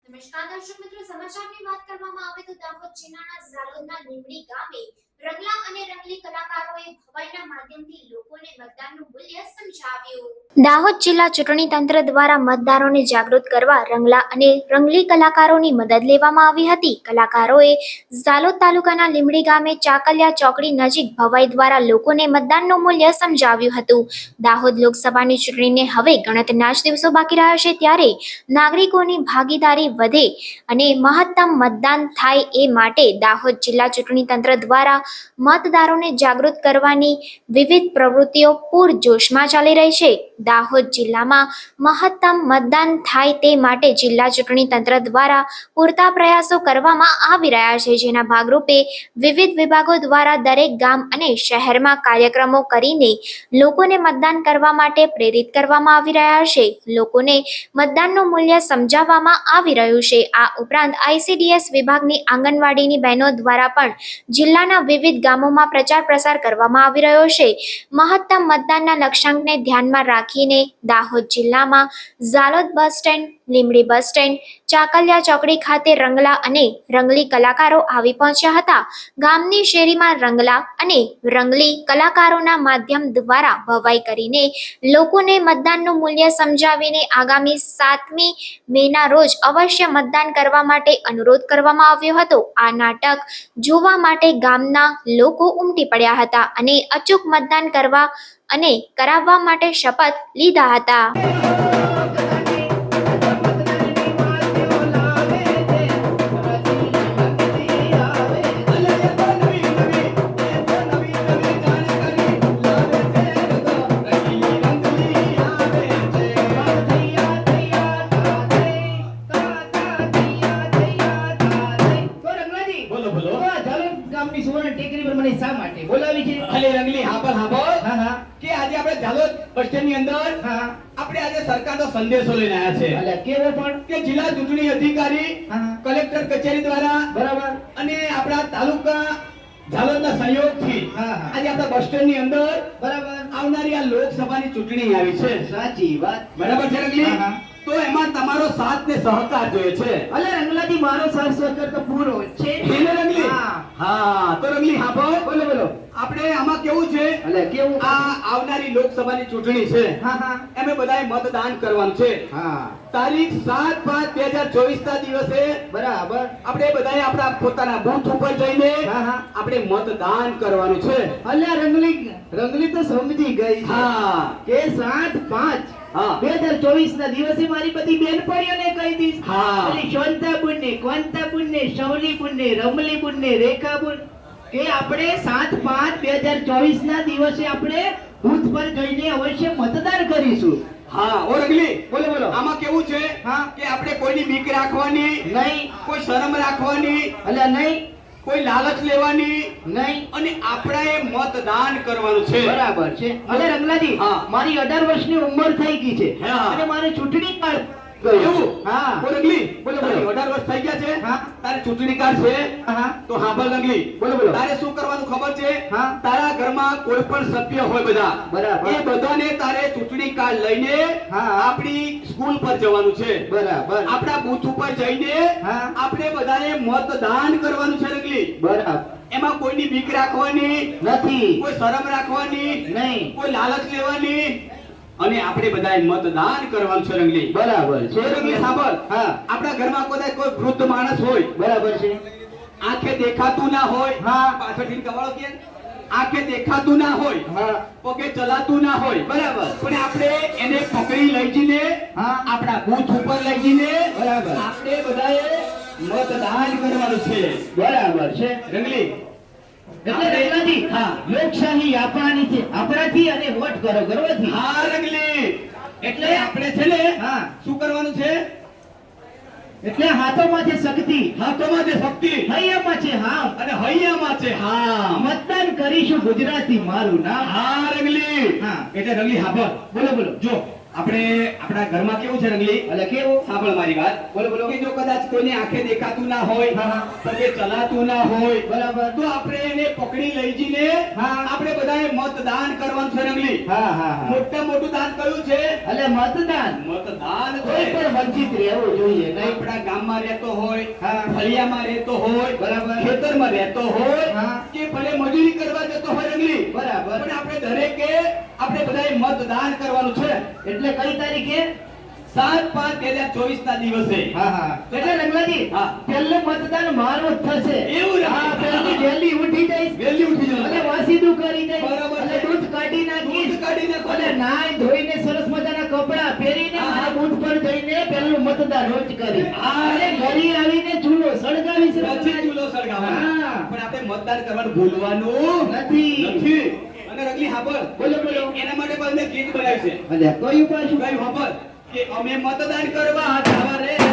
નમસ્કાર દર્શક મિત્રો, સમાચારની વાત કરવામાં આવે તો દાહોદ જિલ્લાના ઝાલોદના લીંબડી ગામે રંગલા અને રંગલી કલાકારોએ ભવાઈના માધ્યમથી લોકોને મતદાનનું મૂલ્ય સમજાવ્યું. દાહોદ જિલ્લા ચૂંટણી તંત્ર દ્વારા મતદારોને જાગૃત કરવા રંગલા અને રંગલી કલાકારોની મદદ લેવામાં આવી હતી. કલાકારોએ ઝાલોદ તાલુકાના લીંબડી ગામે ચાકલિયા ચોકડી નજીક ભવાઈ દ્વારા લોકોને મતદાનનું મૂલ્ય સમજાવ્યું હતું. દાહોદ લોકસભાની ચૂંટણીને હવે ગણતરીના જ દિવસો બાકી રહ્યા છે, ત્યારે નાગરિકોની ભાગીદારી વધે અને મહત્તમ મતદાન થાય એ માટે દાહોદ જિલ્લા ચૂંટણી તંત્ર દ્વારા મતદારોને જાગૃત કરવાની વિવિધ પ્રવૃત્તિઓ પૂરજોશમાં ચાલી રહી છે. દાહોદ જિલ્લામાં મહત્તમ મતદાન થાય તે માટે જિલ્લા ચૂંટણી તંત્ર દ્વારા પૂરતા પ્રયાસો કરવામાં આવી રહ્યા છે, જેના ભાગરૂપે વિવિધ વિભાગો દ્વારા દરેક ગામ અને શહેરમાં કાર્યક્રમો કરીને લોકોને મતદાન કરવા માટે પ્રેરિત કરવામાં આવી રહ્યા છે. લોકોને મતદાનનું મૂલ્ય સમજાવવામાં આવી રહ્યું છે. આ ઉપરાંત ICDS વિભાગની આંગણવાડીની બહેનો દ્વારા પણ જિલ્લાના વિવિધ ગામોમાં પ્રચાર પ્રસાર કરવામાં આવી રહ્યો છે. મહત્તમ મતદાનના લક્ષ્યાંકને ધ્યાનમાં રાખીને દાહોદ જિલ્લામાં Jhalod bus stand, Limbdi bus stand, Chakaliya ચોકડી ખાતે રંગલા અને રંગલી કલાકારો આવી પહોંચ્યા હતા. ગામની શેરીમાં રંગલા અને રંગલી કલાકારોના માધ્યમ દ્વારા ભવાઈ કરીને લોકોને મતદાનનું મૂલ્ય સમજાવીને આગામી 7મી મેના રોજ અવશ્ય મતદાન કરવા માટે અનુરોધ કરવામાં આવ્યો હતો. આ નાટક જોવા માટે ગામના લોકો ઉમટી પડ્યા હતા અને અચૂક મતદાન કરવા અને કરાવવા માટે શપથ લીધા હતા. સરકારનો સંદેશો લઈને આવ્યા છે. કેવો પણ કે જિલ્લા ચૂંટણી અધિકારી કલેક્ટર કચેરી દ્વારા બરાબર અને આપણા તાલુકા ઝાલોદના સહયોગથી આજે આપણા બસ સ્ટેન્ડ ની અંદર બરાબર આવનારી આ લોકસભાની ચૂંટણી આવી છે. સાચી વાત, બરાબર છે રંગલી? તો એમાં તમારો સાથ ને સહકાર જોઈએ છે. અલે રંગલાજી, મારો સાથ સહકાર તો પૂરો છે. એને રંગલી? હા, તો રંગલી હા બોલો બોલો. આપણે આમાં કેવું છે, અલે કેવું, આ આવનારી લોકસભાની ચૂંટણી છે. એમે બધાએ મતદાન કરવાનું છે. તારીખ 7/5/2024 ના દિવસે બરાબર આપણે બધાએ આપણા પોતાના બૂથ ઉપર જઈને આપણે મતદાન કરવાનું છે. અલે રંગલી તો સમજી ગઈ કે 7/5/2024 ના દિવસે મારી બધી બેનપણીઓને કહી દીસ. શાંતાબુન ને, કોંતાબુન ને, શૌલીબુન ને, રમલીબુન ને, રેખાબુન કે આપણે 7/5/2024 ના દિવસે આપણે બૂથ પર જઈને અવશ્ય મતદાન કરીશું. હા ઓ રંગલી, બોલો બોલો. આમાં કેવું છે કે આપણે કોઈની બીક રાખવાની નહીં, કોઈ શરમ રાખવાની એટલે નહીં, કોઈ લાલચ લેવાની નહીં, અને આપણે મતદાન કરવાનું છે. બરાબર છે. અલે રંગલાજી, મારી 18 વર્ષની ઉંમર થઈ ગઈ છે અને મારે ચૂંટણી કાર્ડ એવું. હા ઓ રંગલી, બોલો બોલો. 18 વર્ષ થઈ ગયા છે, તારે ચૂંટણી કાર્ડ છે? તો હા બોલ રંગલી, બોલો બોલો. તારે શું કરવાનું ખબર છે? તારા ઘરમાં કોઈ પણ સભ્ય હોય બધા બરાબર, એ બધાને તારે ચૂંટણી કાર્ડ લઈને આપણી સ્કૂલ પર જવાનું છે. બરાબર, આપણા બૂથ ઉપર જઈને આપણે બધાએ મતદાન કરવાનું છે રંગલી. બરાબર, એમાં કોઈની બીક રાખવાની નથી, કોઈ શરમ રાખવાની નહીં, કોઈ લાલચ લેવાની, અને આપણે બધાએ મતદાન કરવાનું છે રંગલી. બરાબર છે રંગલી. સાંભળ, આપણા ઘરમાં કોઈ વૃદ્ધ માણસ હોય બરાબર છે, આંખે દેખાતું ના હોય, પાછળથી કવાળો કે આંખે દેખાતું ના હોય, પગે ચલાતું ના હોય બરાબર, પણ આપણે એને પકડી લઈ જઈને આપણા બૂથ ઉપર લઈ જઈને બરાબર આપણે બધાએ મતદાન કરવાનું છે. બરાબર છે રંગલી. એટલે રંગલાજી, લોકશાહી આપણાની છે, આપણાથી અને વોટ કરો કરવાથી. હા રંગલી, એટલે આપણે છે ને શું કરવાનું છે? એટલે હાથોમાં છે શક્તિ, હાથોમાં છે શક્તિ, હૈયામાં છે હામ અને હૈયામાં છે હા. મતદાન કરીશું ગુજરાતી મારું નામ. હા રંગલી. એટલે રંગલી હા બોલો બોલો. જો આપણે આપણા ઘરમાં કેવું છે રંગલી? એટલે કેવું? સાંભળ મારી વાત. બોલો, બોલો. કે જો કદાચ કોઈને આંખે દેખાતું ના હોય, હા, હા. પગે ચલાતું ના હોય, બરાબર. તો આપણે એને પકડી લઈ જઈને હા. આપણે બધાએ મતદાન કરવાનું છે રંગલી. હા, હા, હા. મોટા મોટું દાન કયું છે? એટલે મતદાન મતદાન કોઈ છે. પણ વંચિત રહેવું જોઈએ નહીં. આપણા ગામમાં રહેતો હોય, હા. ફળિયામાં રહેતો હોય, બરાબર. ખેતરમાં રહેતો હોય, હા. કે ભલે મજૂરી કરવા જતો હોય રંગલી, બરાબર. પણ આપણે દરેકે આપણે બધાએ મતદાન કરવાનું છે. એટલે કઈ તારીખે? 7/5/2024 ના દિવસે. હા, હા. એટલે રંગલાજી, હા. પહેલું મતદાન મારું જ થશે. એવું ને? હા, પહેલી વહેલી ઉઠી જઈશ. વહેલી ઉઠી જવાનું. અને વાસીદું કરી દઈશ. બરાબર અને છે. દૂધ કાઢી નાખીશ. દૂધ કાઢી નાખો. અને નાઈ ધોઈને સરસ મજાના કપડાં પહેરીને હા. મારા બૂથ પર જઈને પહેલું મતદાન રોજ કરી. હા. અને ઘરે આવીને ચૂલો સળગાવીશ. પછી ચૂલો સળગાવવાનો. હા. પણ આપણે મતદાન કરવાનું ભૂલવાનું નથી. નથી. અને રંગલી હાંભળ. બોલો, બોલો. એના માટે પણ મેં ગીત બનાવ્યું છે. અલ્યા, કયું પાછું? કયું હાંભળ કે અમે મતદાન કરવા જાવા રે